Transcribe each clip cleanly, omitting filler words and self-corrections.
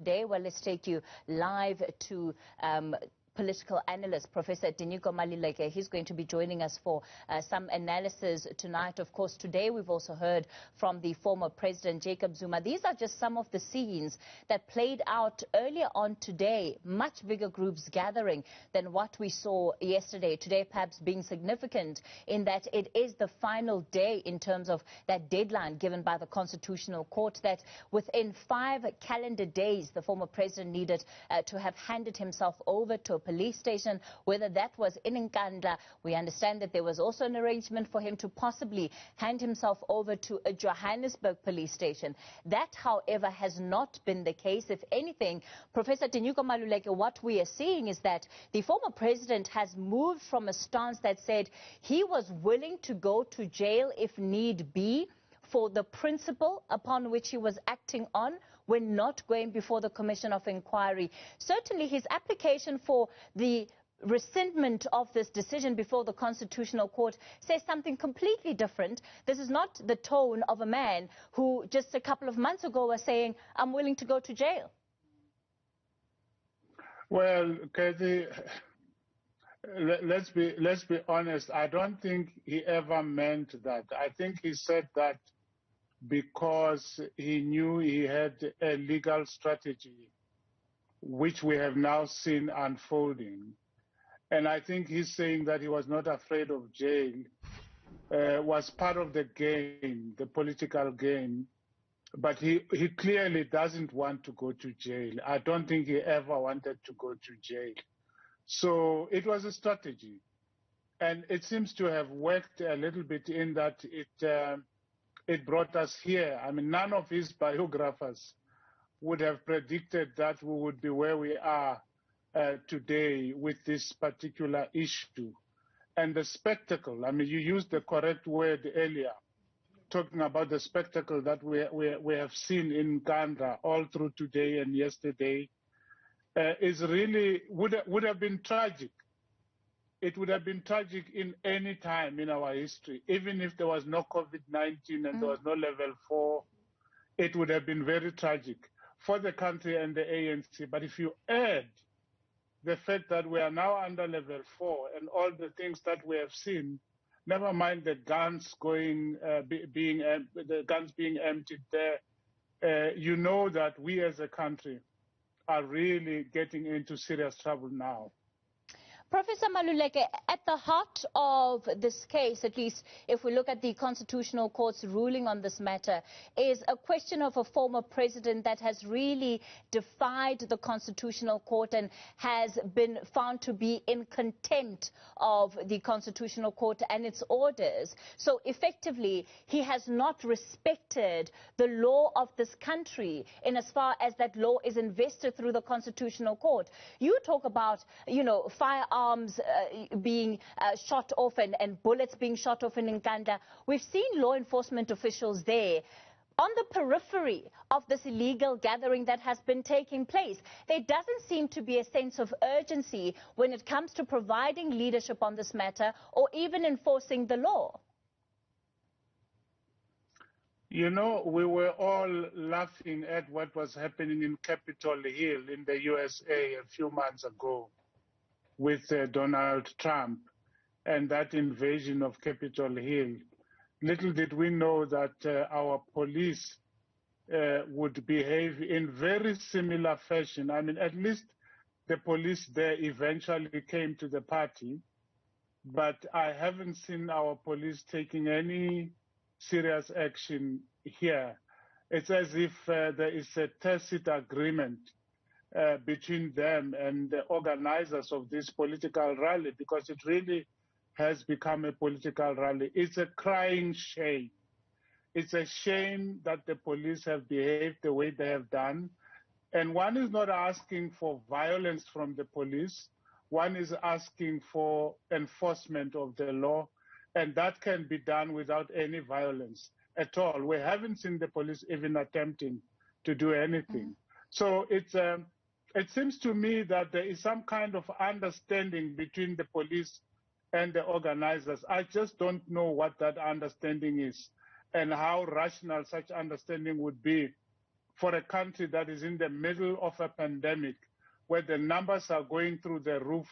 Today, well, let's take you live to political analyst, Professor Tinyiko Maluleke. He's going to be joining us for some analysis tonight. Of course, today we've also heard from the former President Jacob Zuma. These are just some of the scenes that played out earlier on today. Much bigger groups gathering than what we saw yesterday. Today perhaps being significant in that it is the final day in terms of that deadline given by the Constitutional Court that within 5 calendar days the former president needed to have handed himself over to a police station, whether that was in Nkandla. We understand that there was also an arrangement for him to possibly hand himself over to a Johannesburg police station. That, however, has not been the case. If anything, Professor Tinyiko Maluleke, what we are seeing is that the former president has moved from a stance that said he was willing to go to jail if need be for the principle upon which he was acting on when not going before the Commission of Inquiry. Certainly his application for the rescindment of this decision before the Constitutional Court says something completely different. This is not the tone of a man who just a couple of months ago was saying, I'm willing to go to jail. Well, Cathy, let's be honest. I don't think he ever meant that. I think he said that because he knew he had a legal strategy, which we have now seen unfolding. And I think he's saying that he was not afraid of jail, was part of the game, the political game. But he clearly doesn't want to go to jail. I don't think he ever wanted to go to jail. So it was a strategy. And it seems to have worked a little bit in that it brought us here. I mean, none of his biographers would have predicted that we would be where we are today with this particular issue. And the spectacle, I mean, you used the correct word earlier, talking about the spectacle that we have seen in Nkandla all through today and yesterday, is really, would have been tragic. It would have been tragic in any time in our history. Even if there was no COVID-19 and there was no level 4, it would have been very tragic for the country and the ANC. But if you add the fact that we are now under level 4 and all the things that we have seen, never mind the guns being emptied there, you know that we as a country are really getting into serious trouble now. Professor Maluleke, at the heart of this case, at least if we look at the Constitutional Court's ruling on this matter, is a question of a former president that has really defied the Constitutional Court and has been found to be in contempt of the Constitutional Court and its orders. So effectively, he has not respected the law of this country in as far as that law is invested through the Constitutional Court. You talk about, firearms being shot off and bullets being shot off in Nkandla. We've seen law enforcement officials there on the periphery of this illegal gathering that has been taking place. There doesn't seem to be a sense of urgency when it comes to providing leadership on this matter or even enforcing the law. You know, we were all laughing at what was happening in Capitol Hill in the USA a few months ago with Donald Trump and that invasion of Capitol Hill. Little did we know that our police would behave in very similar fashion. I mean, at least the police there eventually came to the party, but I haven't seen our police taking any serious action here. It's as if there is a tacit agreement between them and the organizers of this political rally, because it really has become a political rally. It's a crying shame. It's a shame that the police have behaved the way they have done. And one is not asking for violence from the police. One is asking for enforcement of the law. And that can be done without any violence at all. We haven't seen the police even attempting to do anything. So it seems to me that there is some kind of understanding between the police and the organizers. I just don't know what that understanding is and how rational such understanding would be for a country that is in the middle of a pandemic, where the numbers are going through the roof,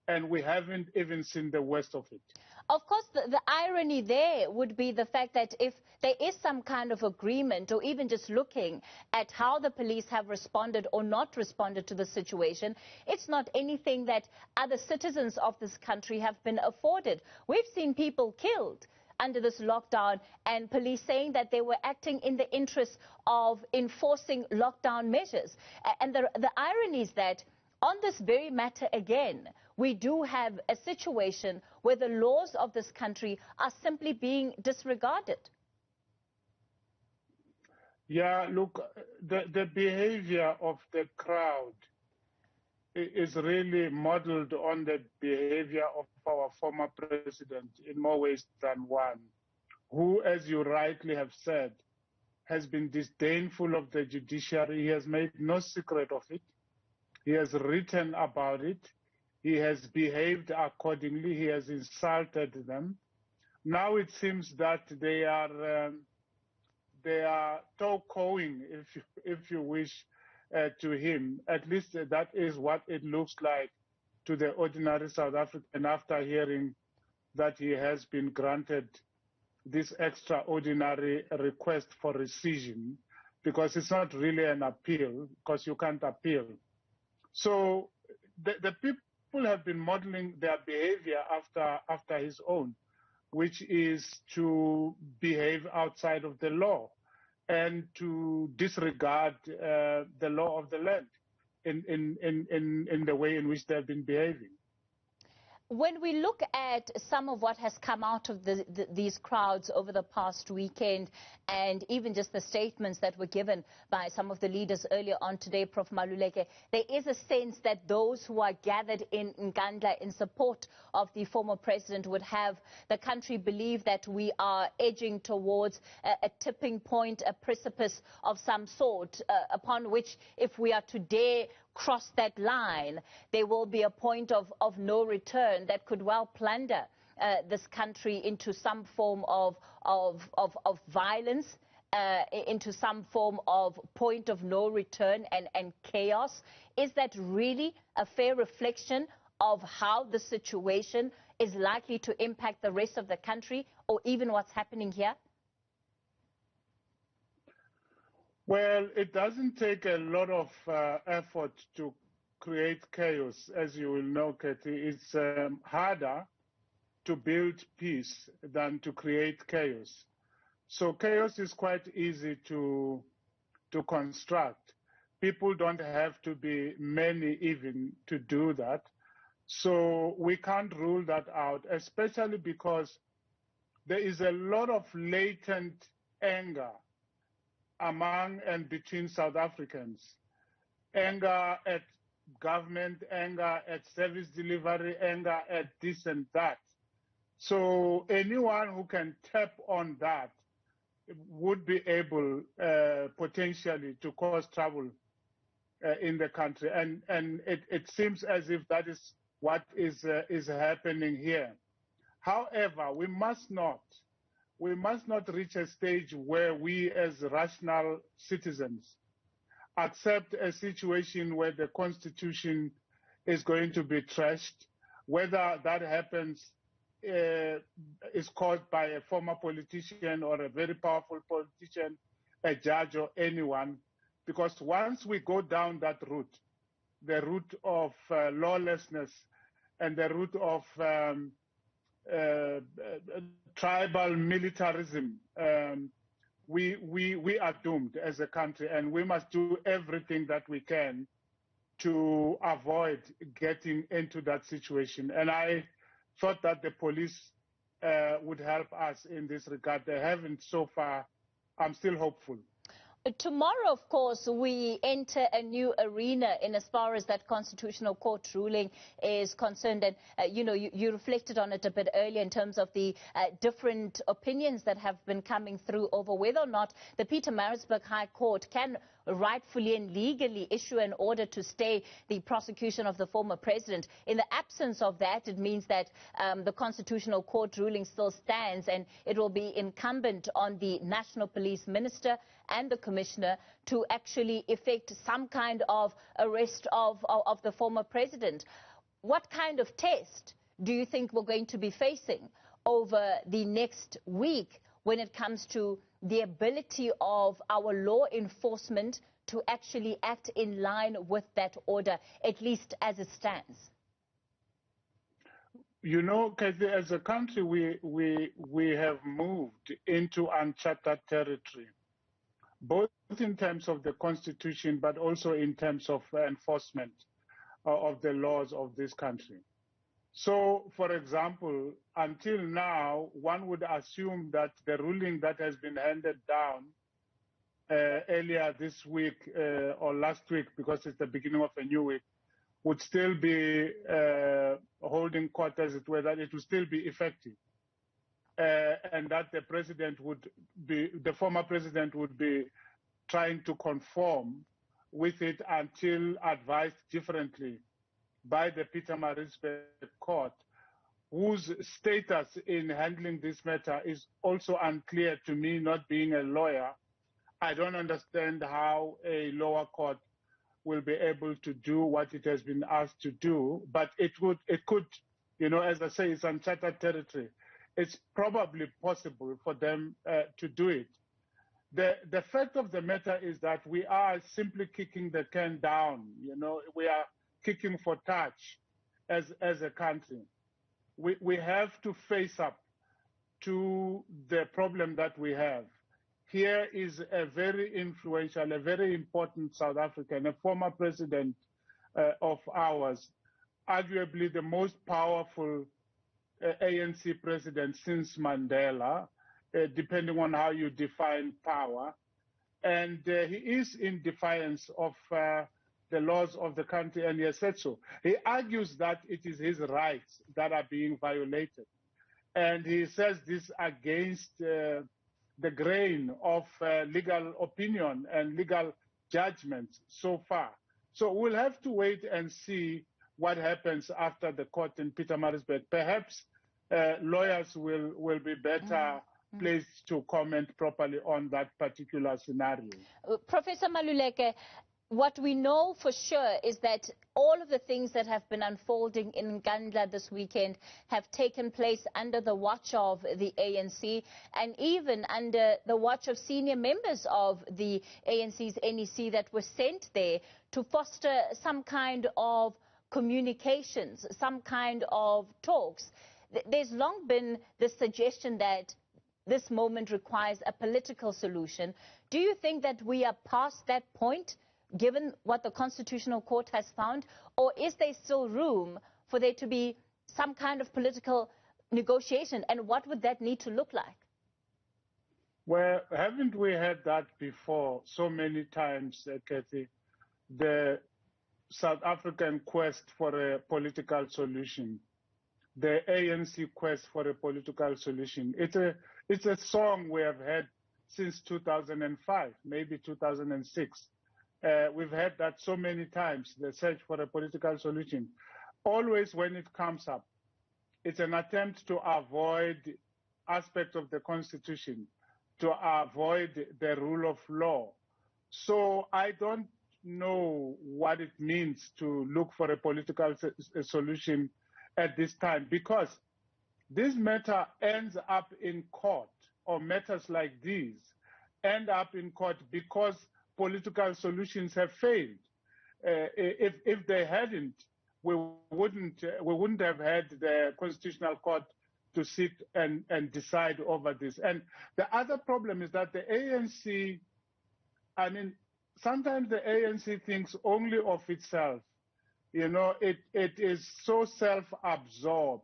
and we haven't even seen the worst of it. Of course, the irony there would be the fact that if there is some kind of agreement, or even just looking at how the police have responded or not responded to the situation, it's not anything that other citizens of this country have been afforded. We've seen people killed under this lockdown, and police saying that they were acting in the interest of enforcing lockdown measures. And the irony is that on this very matter again, we do have a situation where the laws of this country are simply being disregarded. Yeah, look, the behavior of the crowd is really modeled on the behavior of our former president in more ways than one, who, as you rightly have said, has been disdainful of the judiciary. He has made no secret of it. He has written about it. He has behaved accordingly. He has insulted them. Now it seems that they are toe-cowing, if you wish, to him. At least that is what it looks like to the ordinary South African after hearing that he has been granted this extraordinary request for rescission, because it's not really an appeal, because you can't appeal. So the people have been modeling their behavior after his own, which is to behave outside of the law and to disregard the law of the land in the way in which they've been behaving. When we look at some of what has come out of these crowds over the past weekend, and even just the statements that were given by some of the leaders earlier on today, Prof. Maluleke, there is a sense that those who are gathered in Nkandla in support of the former president would have the country believe that we are edging towards a tipping point, a precipice of some sort, upon which, if we are to dare cross that line, there will be a point of no return that could well plunder this country into some form of violence, into some form of point of no return and chaos. Is that really a fair reflection of how the situation is likely to impact the rest of the country, or even what's happening here? Well, it doesn't take a lot of effort to create chaos, as you will know, Cathy. It's harder to build peace than to create chaos. So chaos is quite easy to construct. People don't have to be many even to do that. So we can't rule that out, especially because there is a lot of latent anger among and between South Africans. Anger at government, anger at service delivery, anger at this and that. So anyone who can tap on that would be able potentially to cause trouble in the country. And it seems as if that is what is happening here. However, we must not reach a stage where we as rational citizens accept a situation where the Constitution is going to be trashed. Whether that happens is caused by a former politician or a very powerful politician, a judge or anyone, because once we go down that route, the route of lawlessness and the route of tribal militarism, we are doomed as a country, and we must do everything that we can to avoid getting into that situation. And I thought that the police would help us in this regard. They haven't so far. I'm still hopeful. Tomorrow, of course, we enter a new arena in as far as that Constitutional Court ruling is concerned. And, you reflected on it a bit earlier in terms of the different opinions that have been coming through over whether or not the Pietermaritzburg High Court can rightfully and legally issue an order to stay the prosecution of the former president. In the absence of that, it means that the Constitutional Court ruling still stands, and it will be incumbent on the National Police Minister and the Commissioner to actually effect some kind of arrest of the former president. What kind of test do you think we're going to be facing over the next week when it comes to the ability of our law enforcement to actually act in line with that order, at least as it stands? You know, Cathy, as a country, we have moved into uncharted territory, both in terms of the Constitution, but also in terms of enforcement of the laws of this country. So, for example, until now, one would assume that the ruling that has been handed down earlier this week or last week, because it's the beginning of a new week, would still be holding court, as it were, that it would still be effective, and that the president would be, the former president would be trying to conform with it until advised differently by the Pietermaritzburg court, whose status in handling this matter is also unclear to me, not being a lawyer. I don't understand how a lower court will be able to do what it has been asked to do, but it could, you know, as I say, it's uncharted territory. It's probably possible for them to do it. The fact of the matter is that we are simply kicking the can down. You know, we are kicking for touch as a country. We have to face up to the problem that we have. Here is a very influential, a very important South African, a former president of ours, arguably the most powerful ANC president since Mandela, depending on how you define power. And he is in defiance of the laws of the country, and he has said so. He argues that it is his rights that are being violated. And he says this against the grain of legal opinion and legal judgments so far. So we'll have to wait and see what happens after the court in Pietermaritzburg. Perhaps lawyers will be better placed to comment properly on that particular scenario. Professor Maluleke, what we know for sure is that all of the things that have been unfolding in Nkandla this weekend have taken place under the watch of the ANC and even under the watch of senior members of the ANC's NEC that were sent there to foster some kind of communications, some kind of talks. There's long been the suggestion that this moment requires a political solution. Do you think that we are past that point, given what the Constitutional Court has found, or is there still room for there to be some kind of political negotiation, and what would that need to look like? Well, haven't we had that before so many times, Cathy? The South African quest for a political solution, the ANC quest for a political solution. It's a song we have had since 2005, maybe 2006. We've had that so many times, the search for a political solution. Always when it comes up, it's an attempt to avoid aspects of the Constitution, to avoid the rule of law. So I don't know what it means to look for a political solution at this time, because this matter ends up in court, or matters like these end up in court because political solutions have failed. If they hadn't, we wouldn't have had the Constitutional Court to sit and decide over this. And the other problem is that the ANC, I mean, sometimes the ANC thinks only of itself. You know, it is so self-absorbed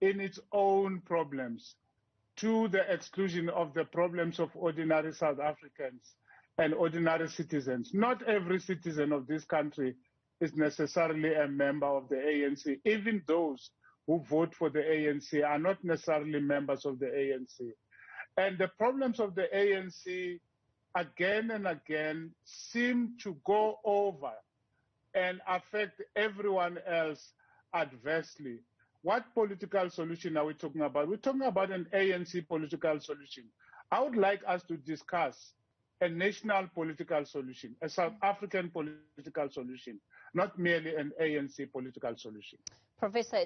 in its own problems, to the exclusion of the problems of ordinary South Africans and ordinary citizens. Not every citizen of this country is necessarily a member of the ANC. Even those who vote for the ANC are not necessarily members of the ANC. And the problems of the ANC again and again seem to go over and affect everyone else adversely. What political solution are we talking about? We're talking about an ANC political solution. I would like us to discuss a national political solution, a South African political solution, not merely an ANC political solution. Professor